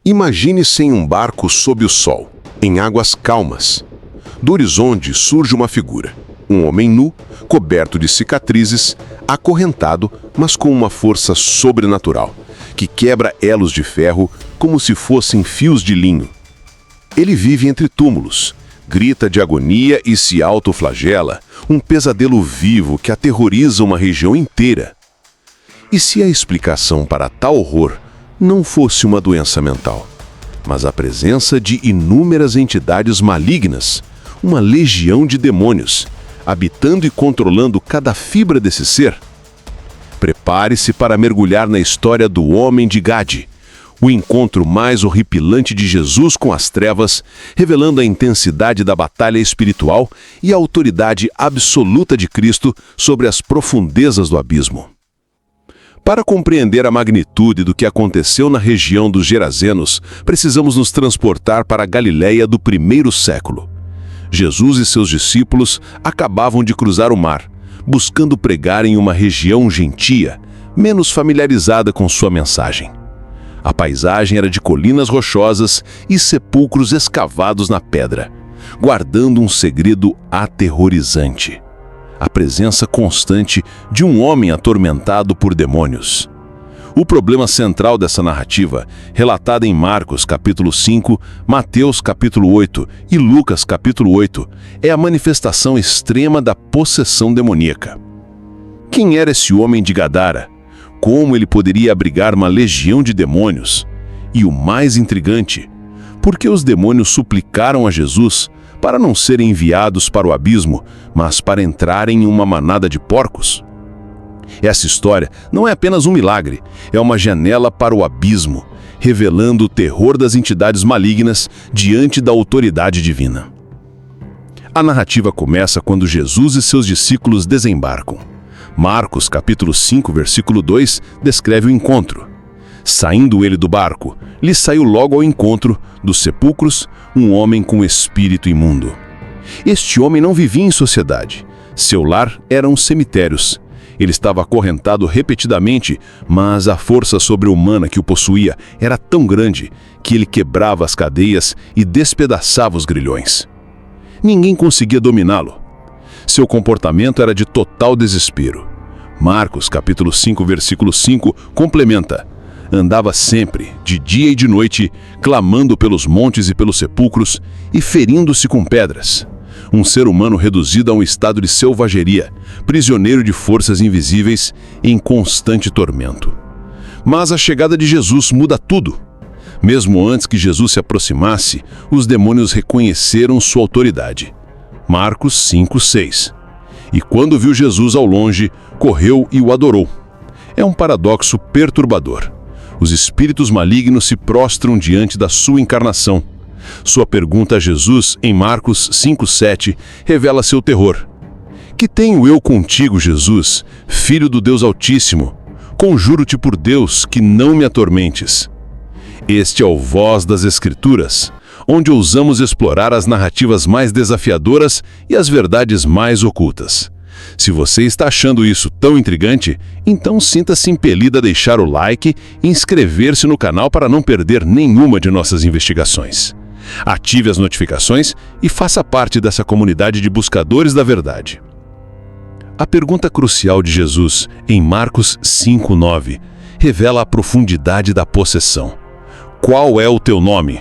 Imagine-se em um barco sob o sol, em águas calmas. Do horizonte surge uma figura. Um homem nu, coberto de cicatrizes, acorrentado, mas com uma força sobrenatural, que quebra elos de ferro como se fossem fios de linho. Ele vive entre túmulos, grita de agonia e se autoflagela, um pesadelo vivo que aterroriza uma região inteira. E se a explicação para tal horror não fosse uma doença mental, mas a presença de inúmeras entidades malignas, uma legião de demônios, habitando e controlando cada fibra desse ser? Prepare-se para mergulhar na história do Homem de Gade, o encontro mais horripilante de Jesus com as trevas, revelando a intensidade da batalha espiritual e a autoridade absoluta de Cristo sobre as profundezas do abismo. Para compreender a magnitude do que aconteceu na região dos Gerazenos, precisamos nos transportar para a Galileia do primeiro século. Jesus e seus discípulos acabavam de cruzar o mar, buscando pregar em uma região gentia, menos familiarizada com sua mensagem. A paisagem era de colinas rochosas e sepulcros escavados na pedra, guardando um segredo aterrorizante: a presença constante de um homem atormentado por demônios. O problema central dessa narrativa, relatada em Marcos capítulo 5, Mateus capítulo 8 e Lucas capítulo 8, é a manifestação extrema da possessão demoníaca. Quem era esse homem de Gadara? Como ele poderia abrigar uma legião de demônios? E o mais intrigante, por que os demônios suplicaram a Jesus para não serem enviados para o abismo, mas para entrarem em uma manada de porcos? Essa história não é apenas um milagre, é uma janela para o abismo, revelando o terror das entidades malignas diante da autoridade divina. A narrativa começa quando Jesus e seus discípulos desembarcam. Marcos capítulo 5, versículo 2, descreve o encontro. Saindo ele do barco, lhe saiu logo ao encontro dos sepulcros um homem com espírito imundo. Este homem não vivia em sociedade. Seu lar eram cemitérios. Ele estava acorrentado repetidamente, mas a força sobre-humana que o possuía era tão grande que ele quebrava as cadeias e despedaçava os grilhões. Ninguém conseguia dominá-lo. Seu comportamento era de total desespero. Marcos capítulo 5, versículo 5, complementa: andava sempre, de dia e de noite, clamando pelos montes e pelos sepulcros e ferindo-se com pedras. Um ser humano reduzido a um estado de selvageria, prisioneiro de forças invisíveis, em constante tormento. Mas a chegada de Jesus muda tudo. Mesmo antes que Jesus se aproximasse, os demônios reconheceram sua autoridade. Marcos 5, 6. E quando viu Jesus ao longe, correu e o adorou. É um paradoxo perturbador. Os espíritos malignos se prostram diante da sua encarnação. Sua pergunta a Jesus, em Marcos 5,7, revela seu terror. Que tenho eu contigo, Jesus, Filho do Deus Altíssimo? Conjuro-te por Deus que não me atormentes. Este é o Voz das Escrituras, onde ousamos explorar as narrativas mais desafiadoras e as verdades mais ocultas. Se você está achando isso tão intrigante, então sinta-se impelido a deixar o like e inscrever-se no canal para não perder nenhuma de nossas investigações. Ative as notificações e faça parte dessa comunidade de buscadores da verdade. A pergunta crucial de Jesus, em Marcos 5:9, revela a profundidade da possessão. Qual é o teu nome?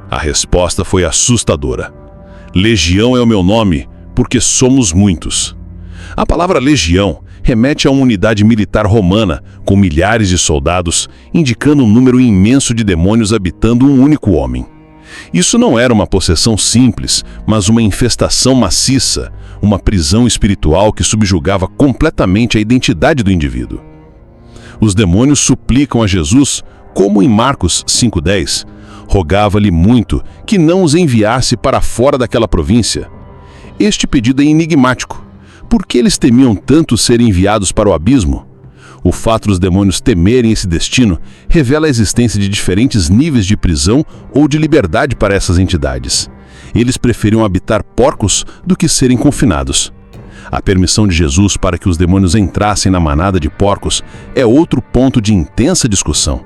A resposta foi assustadora. Legião é o meu nome, porque somos muitos. A palavra legião remete a uma unidade militar romana, com milhares de soldados, indicando um número imenso de demônios habitando um único homem. Isso não era uma possessão simples, mas uma infestação maciça, uma prisão espiritual que subjugava completamente a identidade do indivíduo. Os demônios suplicam a Jesus, como em Marcos 5:10, rogava-lhe muito que não os enviasse para fora daquela província. Este pedido é enigmático. Por que eles temiam tanto ser enviados para o abismo? O fato dos demônios temerem esse destino revela a existência de diferentes níveis de prisão ou de liberdade para essas entidades. Eles preferiam habitar porcos do que serem confinados. A permissão de Jesus para que os demônios entrassem na manada de porcos é outro ponto de intensa discussão.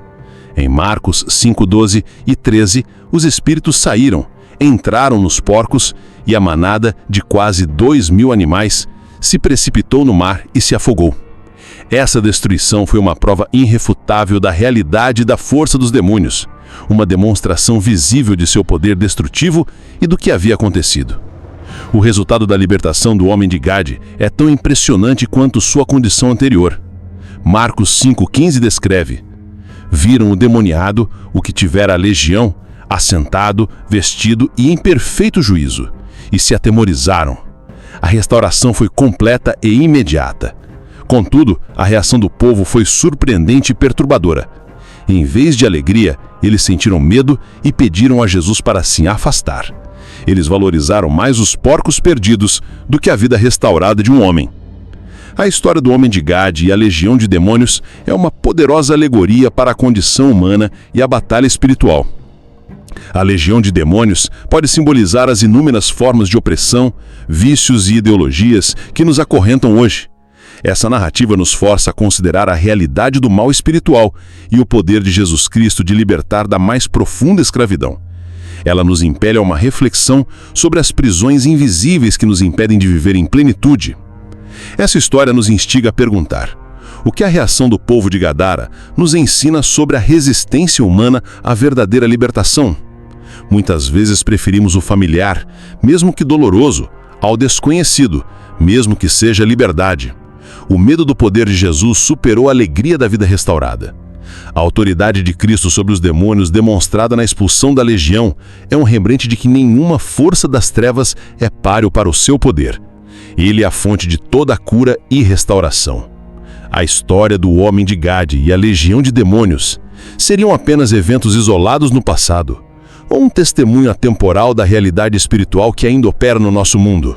Em Marcos 5:12 e 13, os espíritos saíram, entraram nos porcos e a manada de quase 2.000 animais se precipitou no mar e se afogou. Essa destruição foi uma prova irrefutável da realidade e da força dos demônios, uma demonstração visível de seu poder destrutivo e do que havia acontecido. O resultado da libertação do homem de Gade é tão impressionante quanto sua condição anterior. Marcos 5:15 descreve: viram o demoniado, o que tivera a legião, assentado, vestido e em perfeito juízo, e se atemorizaram. A restauração foi completa e imediata. Contudo, a reação do povo foi surpreendente e perturbadora. Em vez de alegria, eles sentiram medo e pediram a Jesus para se afastar. Eles valorizaram mais os porcos perdidos do que a vida restaurada de um homem. A história do homem de Gade e a legião de demônios é uma poderosa alegoria para a condição humana e a batalha espiritual. A legião de demônios pode simbolizar as inúmeras formas de opressão, vícios e ideologias que nos acorrentam hoje. Essa narrativa nos força a considerar a realidade do mal espiritual e o poder de Jesus Cristo de libertar da mais profunda escravidão. Ela nos impele a uma reflexão sobre as prisões invisíveis que nos impedem de viver em plenitude. Essa história nos instiga a perguntar: o que a reação do povo de Gadara nos ensina sobre a resistência humana à verdadeira libertação? Muitas vezes preferimos o familiar, mesmo que doloroso, ao desconhecido, mesmo que seja liberdade. O medo do poder de Jesus superou a alegria da vida restaurada. A autoridade de Cristo sobre os demônios demonstrada na expulsão da legião é um lembrete de que nenhuma força das trevas é páreo para o seu poder. Ele é a fonte de toda a cura e restauração. A história do homem de Gade e a legião de demônios seriam apenas eventos isolados no passado, ou um testemunho atemporal da realidade espiritual que ainda opera no nosso mundo?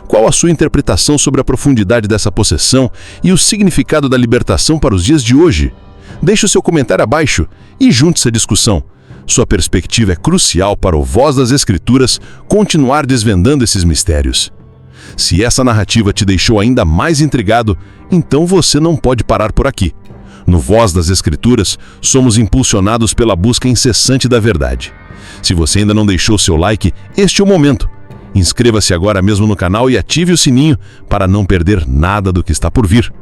Qual a sua interpretação sobre a profundidade dessa possessão e o significado da libertação para os dias de hoje? Deixe o seu comentário abaixo e junte-se à discussão. Sua perspectiva é crucial para o Voz das Escrituras continuar desvendando esses mistérios. Se essa narrativa te deixou ainda mais intrigado, então você não pode parar por aqui. No Voz das Escrituras, somos impulsionados pela busca incessante da verdade. Se você ainda não deixou seu like, este é o momento. Inscreva-se agora mesmo no canal e ative o sininho para não perder nada do que está por vir.